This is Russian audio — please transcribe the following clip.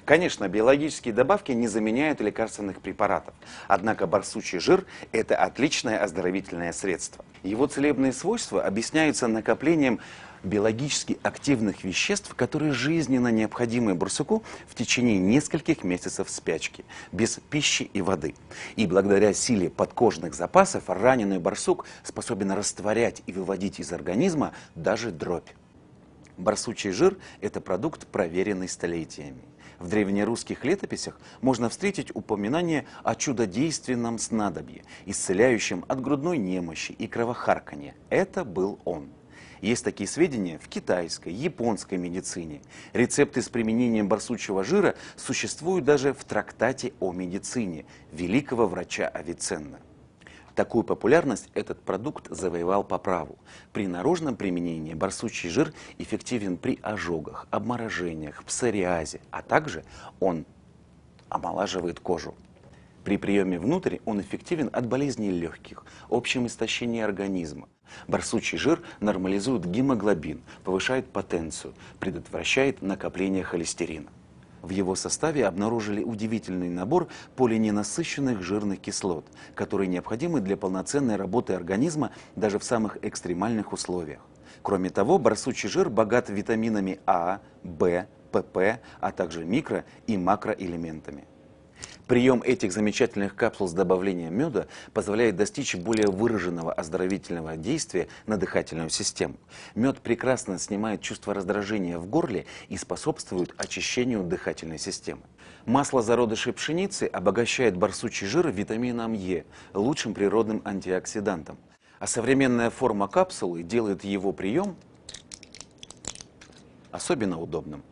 Конечно, биологические добавки не заменяют лекарственных препаратов, однако барсучий жир– это отличное оздоровительное средство. Его целебные свойства объясняются накоплением биологически активных веществ, которые жизненно необходимы барсуку в течение нескольких месяцев спячки, без пищи и воды. И благодаря силе подкожных запасов раненый барсук способен растворять и выводить из организма даже дробь. Барсучий жир – это продукт, проверенный столетиями. В древнерусских летописях можно встретить упоминание о чудодейственном снадобье, исцеляющем от грудной немощи и кровохарканья. Это был он. Есть такие сведения в китайской, японской медицине. Рецепты с применением барсучьего жира существуют даже в трактате о медицине великого врача Авиценны. Такую популярность этот продукт завоевал по праву. При наружном применении барсучий жир эффективен при ожогах, обморожениях, псориазе, а также он омолаживает кожу. При приеме внутрь он эффективен от болезней легких, общем истощении организма. Барсучий жир нормализует гемоглобин, повышает потенцию, предотвращает накопление холестерина. В его составе обнаружили удивительный набор полиненасыщенных жирных кислот, которые необходимы для полноценной работы организма даже в самых экстремальных условиях. Кроме того, барсучий жир богат витаминами А, В, ПП, а также микро- и макроэлементами. Прием этих замечательных капсул с добавлением меда позволяет достичь более выраженного оздоровительного действия на дыхательную систему. Мед прекрасно снимает чувство раздражения в горле и способствует очищению дыхательной системы. Масло зародышей пшеницы обогащает барсучий жир витамином Е, лучшим природным антиоксидантом. А современная форма капсулы делает его прием особенно удобным.